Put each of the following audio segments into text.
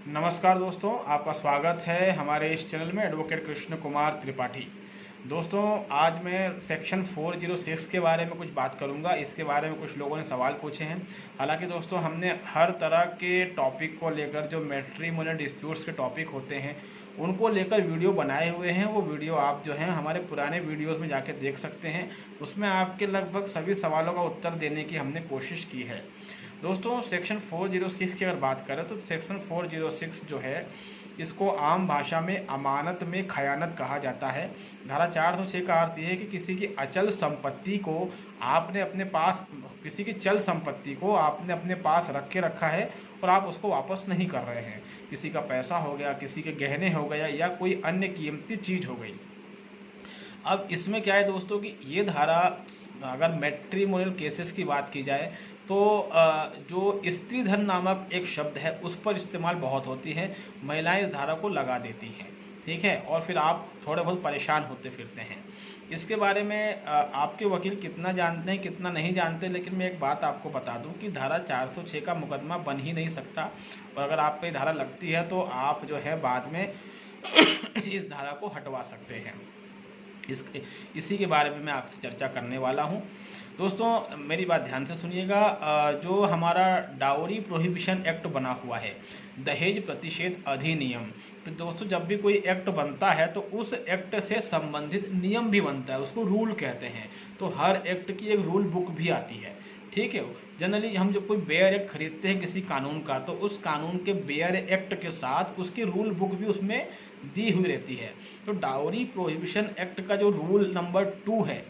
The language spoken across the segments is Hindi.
नमस्कार दोस्तों, आपका स्वागत है हमारे इस चैनल में एडवोकेट कृष्ण कुमार त्रिपाठी। दोस्तों, आज मैं सेक्शन 406 के बारे में कुछ बात करूंगा। इसके बारे में कुछ लोगों ने सवाल पूछे हैं। हालांकि दोस्तों, हमने हर तरह के टॉपिक को लेकर, जो मैट्रिमोनियल डिस्प्यूट्स के टॉपिक होते हैं उनको लेकर वीडियो बनाए हुए हैं। वो वीडियो आप जो है हमारे पुराने वीडियोज़ में जाके देख सकते हैं। उसमें आपके लगभग सभी सवालों का उत्तर देने की हमने कोशिश की है। दोस्तों, सेक्शन 406 की अगर बात करें तो सेक्शन 406 जो है, इसको आम भाषा में अमानत में खयानत कहा जाता है। धारा 406 का अर्थ ये है कि किसी की अचल संपत्ति को आपने अपने पास, किसी की चल संपत्ति को आपने अपने पास रख के रखा है और आप उसको वापस नहीं कर रहे हैं। किसी का पैसा हो गया, किसी के गहने हो गया, या कोई अन्य कीमती चीज़ हो गई। अब इसमें क्या है दोस्तों कि ये धारा, अगर मैट्रिमोनियल केसेस की बात की जाए तो जो स्त्री धन नामक एक शब्द है उस पर इस्तेमाल बहुत होती है। महिलाएं इस धारा को लगा देती हैं, ठीक है, और फिर आप थोड़े बहुत परेशान होते फिरते हैं। इसके बारे में आपके वकील कितना जानते हैं कितना नहीं जानते, लेकिन मैं एक बात आपको बता दूं कि धारा 406 का मुकदमा बन ही नहीं सकता। और अगर आप पे धारा लगती है तो आप जो है बाद में इस धारा को हटवा सकते हैं। इसी के बारे में मैं आपसे चर्चा करने वाला हूं। दोस्तों, मेरी बात ध्यान से सुनिएगा। जो हमारा डाउरी प्रोहिबिशन एक्ट बना हुआ है, दहेज प्रतिषेध अधिनियम, तो दोस्तों जब भी कोई एक्ट बनता है तो उस एक्ट से संबंधित नियम भी बनता है, उसको रूल कहते हैं। तो हर एक्ट की एक रूल बुक भी आती है, ठीक है। जनरली हम जब कोई बेयर एक्ट खरीदते हैं किसी कानून का, तो उस कानून के बेयर एक्ट के साथ उसकी रूल बुक भी उसमें दी हुई रहती है। तो डाउरी प्रोहिबिशन एक्ट का जो रूल नंबर 2 है,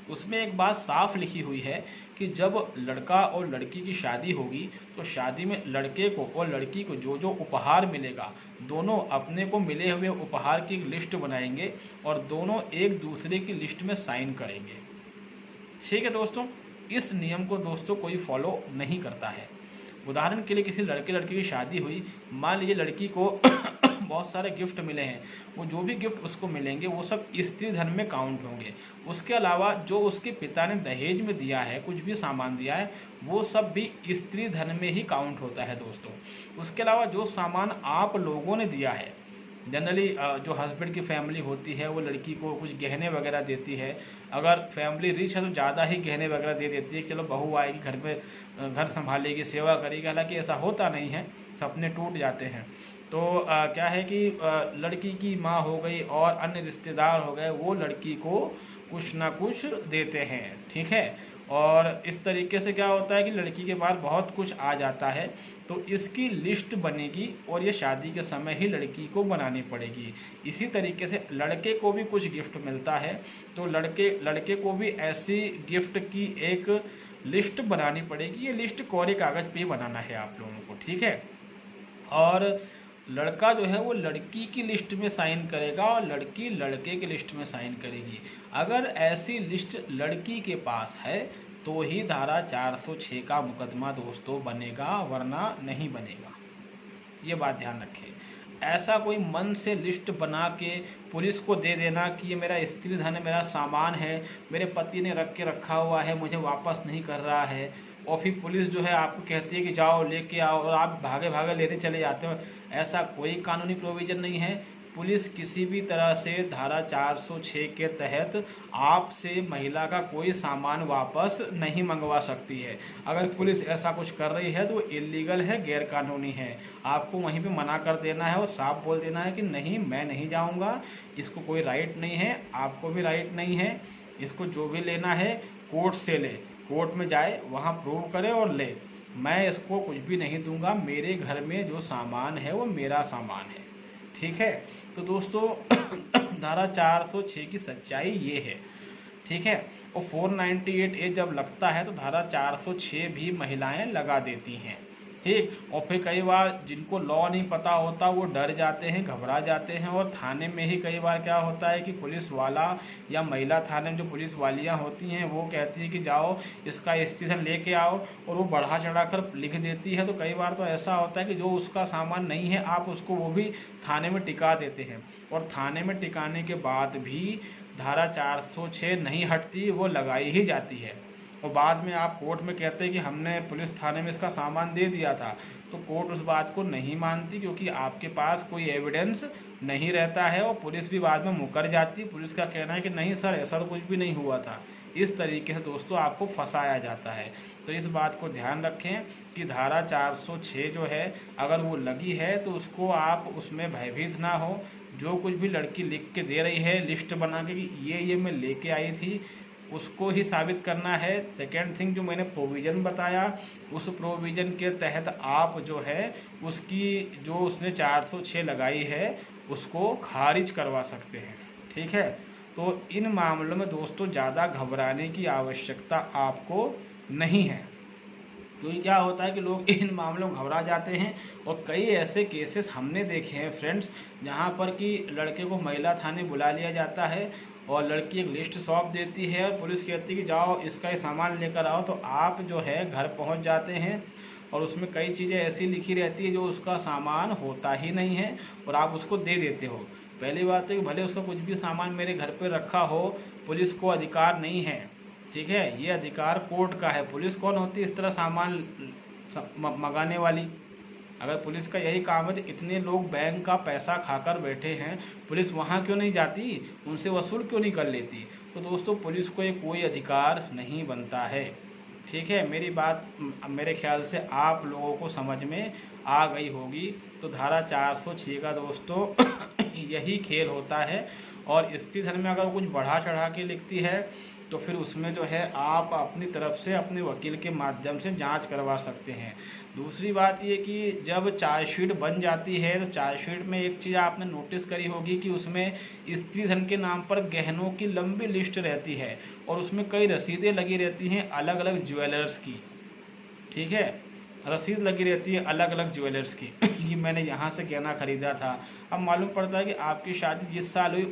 उसमें एक बात साफ लिखी हुई है कि जब लड़का और लड़की की शादी होगी तो शादी में लड़के को और लड़की को जो जो उपहार मिलेगा, दोनों अपने को मिले हुए उपहार की एक लिस्ट बनाएंगे और दोनों एक दूसरे की लिस्ट में साइन करेंगे, ठीक है दोस्तों। इस नियम को दोस्तों कोई फॉलो नहीं करता है। उदाहरण के लिए किसी लड़के लड़की की शादी हुई, मान लीजिए लड़की को बहुत सारे गिफ्ट मिले हैं, वो जो भी गिफ्ट उसको मिलेंगे वो सब स्त्री धन में काउंट होंगे। उसके अलावा जो उसके पिता ने दहेज में दिया है, कुछ भी सामान दिया है, वो सब भी स्त्री धन में ही काउंट होता है दोस्तों। उसके अलावा जो सामान आप लोगों ने दिया है, जनरली जो हस्बैंड की फैमिली होती है वो लड़की को कुछ गहने वगैरह देती है। अगर फैमिली रिच है तो ज़्यादा ही गहने वगैरह दे देती है, चलो बहू आएगी घर पे, घर संभालेगी, सेवा करेगी। हालांकि ऐसा होता नहीं है, सपने टूट जाते हैं। तो क्या है कि लड़की की माँ हो गई और अन्य रिश्तेदार हो गए, वो लड़की को कुछ ना कुछ देते हैं, ठीक है। और इस तरीके से क्या होता है कि लड़की के पास बहुत कुछ आ जाता है, तो इसकी लिस्ट बनेगी और ये शादी के समय ही लड़की को बनानी पड़ेगी। इसी तरीके से लड़के को भी कुछ गिफ्ट मिलता है, तो लड़के को भी ऐसी गिफ्ट की एक लिस्ट बनानी पड़ेगी। ये लिस्ट कोरे कागज़ पे ही बनाना है आप लोगों को, ठीक है। और लड़का जो है वो लड़की की लिस्ट में साइन करेगा और लड़की लड़के की लिस्ट में साइन करेगी। अगर ऐसी लिस्ट लड़की के पास है तो ही धारा 406 का मुकदमा दोस्तों बनेगा, वरना नहीं बनेगा। ये बात ध्यान रखें। ऐसा कोई मन से लिस्ट बना के पुलिस को दे देना कि ये मेरा स्त्री धन है, मेरा सामान है, मेरे पति ने रख के रखा हुआ है, मुझे वापस नहीं कर रहा है, और फिर पुलिस जो है आपको कहती है कि जाओ लेके आओ और आप भागे भागे लेने चले जाते हो, ऐसा कोई कानूनी प्रोविज़न नहीं है। पुलिस किसी भी तरह से धारा 406 के तहत आपसे महिला का कोई सामान वापस नहीं मंगवा सकती है। अगर पुलिस ऐसा कुछ कर रही है तो वो इलीगल है, गैरकानूनी है। आपको वहीं पे मना कर देना है और साफ बोल देना है कि नहीं, मैं नहीं जाऊंगा, इसको कोई राइट नहीं है, आपको भी राइट नहीं है। इसको जो भी लेना है कोर्ट से ले, कोर्ट में जाए, वहाँ प्रूव करे और ले। मैं इसको कुछ भी नहीं दूंगा, मेरे घर में जो सामान है वो मेरा सामान है, ठीक है। तो दोस्तों धारा 406 की सच्चाई ये है, ठीक है। और 498A जब लगता है तो धारा 406 भी महिलाएं लगा देती हैं, ठीक। और फिर कई बार जिनको लॉ नहीं पता होता वो डर जाते हैं, घबरा जाते हैं, और थाने में ही कई बार क्या होता है कि पुलिस वाला या महिला थाने में जो पुलिस वालियाँ होती हैं वो कहती है कि जाओ इसका स्टेशन लेके आओ, और वो बढ़ा चढ़ा कर लिख देती है। तो कई बार तो ऐसा होता है कि जो उसका सामान नहीं है आप उसको वो भी थाने में टिका देते हैं, और थाने में टिकाने के बाद भी धारा 406 नहीं हटती, वो लगाई ही जाती है। और बाद में आप कोर्ट में कहते हैं कि हमने पुलिस थाने में इसका सामान दे दिया था, तो कोर्ट उस बात को नहीं मानती, क्योंकि आपके पास कोई एविडेंस नहीं रहता है और पुलिस भी बाद में मुकर जाती। पुलिस का कहना है कि नहीं सर, ऐसा तो कुछ भी नहीं हुआ था। इस तरीके से दोस्तों आपको फंसाया जाता है। तो इस बात को ध्यान रखें कि धारा 406 जो है अगर वो लगी है तो उसको आप उसमें भयभीत ना हो। जो कुछ भी लड़की लिख के दे रही है लिस्ट बना के कि ये मैं लेके आई थी, उसको ही साबित करना है। सेकेंड थिंग, जो मैंने प्रोविज़न बताया, उस प्रोविज़न के तहत आप जो है उसकी जो उसने 406 लगाई है उसको खारिज करवा सकते हैं। ठीक है, तो इन मामलों में दोस्तों ज़्यादा घबराने की आवश्यकता आपको नहीं है। क्योंकि क्या होता है कि लोग इन मामलों में घबरा जाते हैं और कई ऐसे केसेस हमने देखे हैं फ्रेंड्स, जहां पर कि लड़के को महिला थाने बुला लिया जाता है और लड़की एक लिस्ट सौंप देती है और पुलिस कहती है कि जाओ इसका ये सामान लेकर आओ। तो आप जो है घर पहुंच जाते हैं और उसमें कई चीज़ें ऐसी लिखी रहती है जो उसका सामान होता ही नहीं है और आप उसको दे देते हो। पहली बात है कि भले उसका कुछ भी सामान मेरे घर पर रखा हो, पुलिस को अधिकार नहीं है। ठीक है, ये अधिकार कोर्ट का है। पुलिस कौन होती है इस तरह सामान मंगाने वाली? अगर पुलिस का यही काम है तो इतने लोग बैंक का पैसा खाकर बैठे हैं, पुलिस वहाँ क्यों नहीं जाती, उनसे वसूल क्यों नहीं कर लेती? तो दोस्तों पुलिस को ये कोई अधिकार नहीं बनता है। ठीक है, मेरी बात मेरे ख्याल से आप लोगों को समझ में आ गई होगी। तो धारा 406 का दोस्तों यही खेल होता है। और स्त्री धन में अगर कुछ बढ़ा चढ़ा के लिखती है तो फिर उसमें जो है आप अपनी तरफ से अपने वकील के माध्यम से जांच करवा सकते हैं। दूसरी बात ये कि जब चार्जशीट बन जाती है तो चार्जशीट में एक चीज़ आपने नोटिस करी होगी कि उसमें स्त्री धन के नाम पर गहनों की लंबी लिस्ट रहती है और उसमें कई रसीदें लगी रहती हैं अलग अलग ज्वेलर्स की। ठीक है, रसीद लगी रहती है अलग अलग ज्वेलर्स की कि मैंने यहाँ से गहना खरीदा था। अब मालूम पड़ता है कि आपकी शादी जिस साल हुई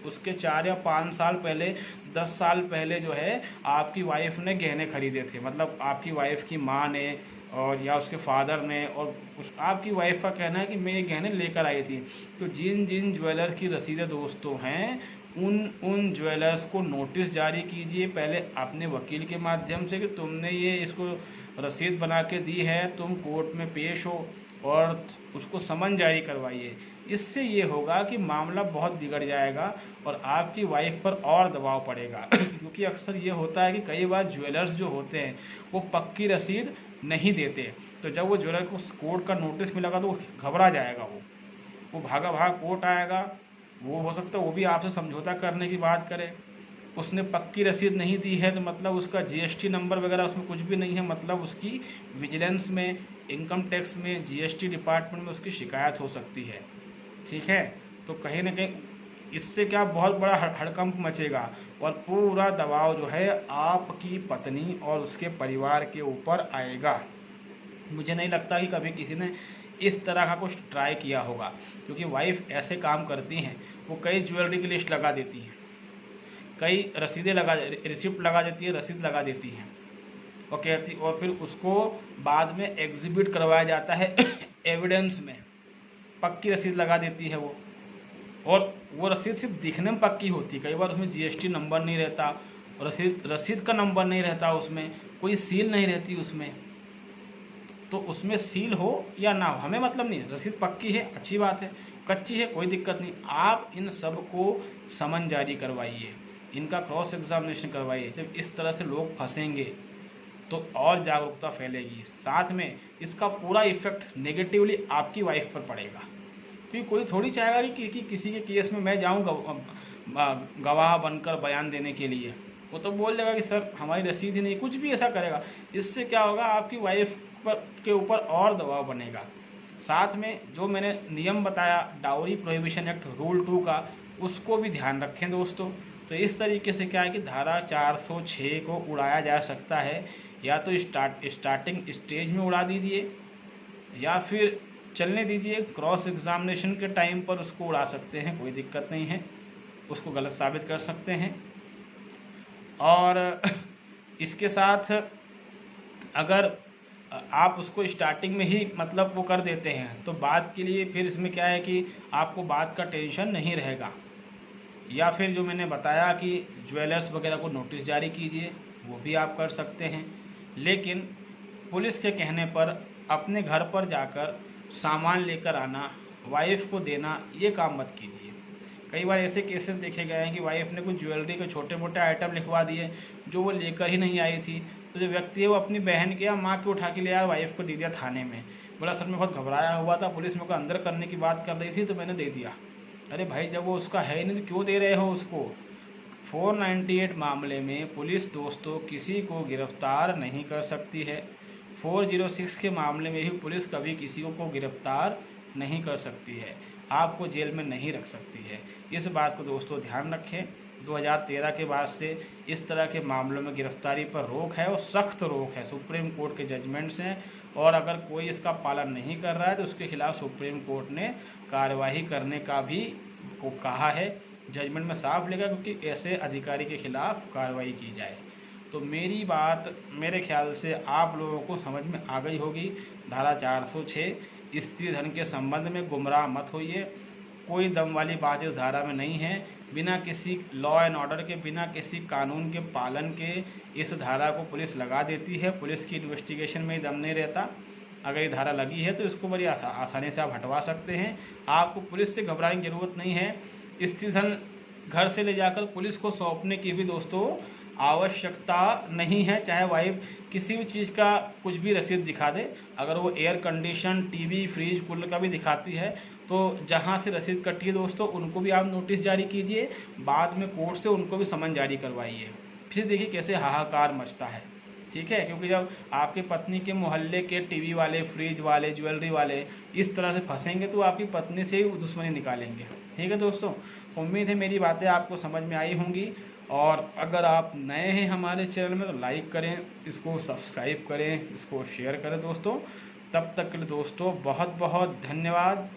उसके 4 या 5 साल पहले, 10 साल पहले जो है आपकी वाइफ ने गहने खरीदे थे। मतलब आपकी वाइफ की माँ ने और या उसके फादर ने, और आपकी वाइफ का कहना है कि मैं ये गहने लेकर आई थी। तो जिन जिन ज्वेलर की रसीदें दोस्तों हैं उन ज्वेलर्स को नोटिस जारी कीजिए पहले अपने वकील के माध्यम से कि तुमने ये इसको रसीद बना के दी है, तुम कोर्ट में पेश हो और उसको समन जारी करवाइए। इससे ये होगा कि मामला बहुत बिगड़ जाएगा और आपकी वाइफ पर और दबाव पड़ेगा क्योंकि अक्सर ये होता है कि कई बार ज्वेलर्स जो होते हैं वो पक्की रसीद नहीं देते। तो जब वो ज्वेलर को कोर्ट का नोटिस मिलेगा तो वो घबरा जाएगा, वो भागा भाग कोर्ट आएगा। वो हो सकता है वो भी आपसे समझौता करने की बात करे। उसने पक्की रसीद नहीं दी है तो मतलब उसका जीएसटी नंबर वगैरह उसमें कुछ भी नहीं है, मतलब उसकी विजिलेंस में, इनकम टैक्स में, जीएसटी डिपार्टमेंट में उसकी शिकायत हो सकती है। ठीक है, तो कहीं ना कहीं इससे क्या बहुत बड़ा हड़कंप मचेगा और पूरा दबाव जो है आपकी पत्नी और उसके परिवार के ऊपर आएगा। मुझे नहीं लगता कि कभी किसी ने इस तरह का कुछ ट्राई किया होगा, क्योंकि वाइफ ऐसे काम करती हैं, वो कई ज्वेलरी की लिस्ट लगा देती हैं, कई रसीदें रिसिप्ट लगा देती है, रसीद लगा देती हैं और कहती, और फिर उसको बाद में एग्जिबिट करवाया जाता है एविडेंस में, पक्की रसीद लगा देती है वो। और वो रसीद सिर्फ दिखने में पक्की होती है, कई बार उसमें जीएसटी नंबर नहीं रहता, रसीद का नंबर नहीं रहता, उसमें कोई सील नहीं रहती उसमें। तो उसमें सील हो या ना हो हमें मतलब नहीं, रसीद पक्की है अच्छी बात है, कच्ची है कोई दिक्कत नहीं। आप इन सब को समन जारी करवाइए, इनका क्रॉस एग्जामिनेशन करवाइए। जब इस तरह से लोग फंसेंगे तो और जागरूकता फैलेगी, साथ में इसका पूरा इफेक्ट नेगेटिवली आपकी वाइफ पर पड़ेगा। क्योंकि कोई थोड़ी चाहेगा कि किसी के केस में मैं जाऊँ गवाह बनकर बयान देने के लिए। वो तो बोल देगा कि सर हमारी रसीद ही नहीं, कुछ भी ऐसा करेगा। इससे क्या होगा, आपकी वाइफ के ऊपर और दबाव बनेगा। साथ में जो मैंने नियम बताया डाउरी प्रोहिबिशन एक्ट रूल 2 का, उसको भी ध्यान रखें दोस्तों। तो इस तरीके से क्या है कि धारा 406 को उड़ाया जा सकता है, या तो स्टार्टिंग स्टेज में उड़ा दीजिए या फिर चलने दीजिए, क्रॉस एग्जामिनेशन के टाइम पर उसको उड़ा सकते हैं, कोई दिक्कत नहीं है, उसको गलत साबित कर सकते हैं। और इसके साथ अगर आप उसको स्टार्टिंग में ही मतलब वो कर देते हैं तो बाद के लिए फिर इसमें क्या है कि आपको बाद का टेंशन नहीं रहेगा। या फिर जो मैंने बताया कि ज्वेलर्स वगैरह को नोटिस जारी कीजिए, वो भी आप कर सकते हैं। लेकिन पुलिस के कहने पर अपने घर पर जाकर सामान लेकर आना, वाइफ को देना, ये काम मत कीजिए। कई बार ऐसे केसेस देखे गए हैं कि वाइफ ने कुछ ज्वेलरी के छोटे मोटे आइटम लिखवा दिए जो वो लेकर ही नहीं आई थी, तो जो व्यक्ति है वो अपनी बहन के या माँ के उठा के ले आया, वाइफ को दे दिया थाने में। बोला सर मैं बहुत घबराया हुआ था, पुलिस मेरे को अंदर करने की बात कर रही थी तो मैंने दे दिया। अरे भाई जब वो उसका है ही नहीं तो क्यों दे रहे हो उसको। 498 मामले में पुलिस दोस्तों किसी को गिरफ्तार नहीं कर सकती है। 406 के मामले में भी पुलिस कभी किसी को गिरफ्तार नहीं कर सकती है, आपको जेल में नहीं रख सकती है। इस बात को दोस्तों ध्यान रखें। 2013 के बाद से इस तरह के मामलों में गिरफ्तारी पर रोक है और सख्त रोक है, सुप्रीम कोर्ट के जजमेंट्स हैं। और अगर कोई इसका पालन नहीं कर रहा है तो उसके खिलाफ सुप्रीम कोर्ट ने कार्यवाही करने का भी को कहा है। जजमेंट में साफ लिखा क्योंकि ऐसे अधिकारी के खिलाफ कार्रवाई की जाए। तो मेरी बात मेरे ख्याल से आप लोगों को समझ में आ गई होगी। धारा 406 स्त्री धन के संबंध में गुमराह मत होइए। कोई दम वाली बात इस धारा में नहीं है। बिना किसी लॉ एंड ऑर्डर के, बिना किसी कानून के पालन के इस धारा को पुलिस लगा देती है। पुलिस की इन्वेस्टिगेशन में दम नहीं रहता। अगर ये धारा लगी है तो इसको बड़ी आसानी से आप हटवा सकते हैं। आपको पुलिस से घबराने की ज़रूरत नहीं है। स्त्री धन घर से ले जाकर पुलिस को सौंपने की भी दोस्तों आवश्यकता नहीं है। चाहे वाइफ किसी भी चीज़ का कुछ भी रसीद दिखा दे, अगर वो air condition, TV, fridge, cooler का भी दिखाती है तो जहाँ से रसीद कटी है दोस्तों उनको भी आप नोटिस जारी कीजिए। बाद में कोर्ट से उनको भी समन जारी करवाइए। फिर देखिए कैसे हाहाकार मचता है। ठीक है, क्योंकि जब आपकी पत्नी के मोहल्ले के टीवी वाले, फ्रिज वाले, ज्वेलरी वाले इस तरह से फंसेंगे तो आपकी पत्नी से ही दुश्मनी निकालेंगे। ठीक है दोस्तों, उम्मीद है मेरी बातें आपको समझ में आई होंगी। और अगर आप नए हैं हमारे चैनल में तो लाइक करें, इसको सब्सक्राइब करें, इसको शेयर करें दोस्तों। तब तक के लिए दोस्तों बहुत बहुत धन्यवाद।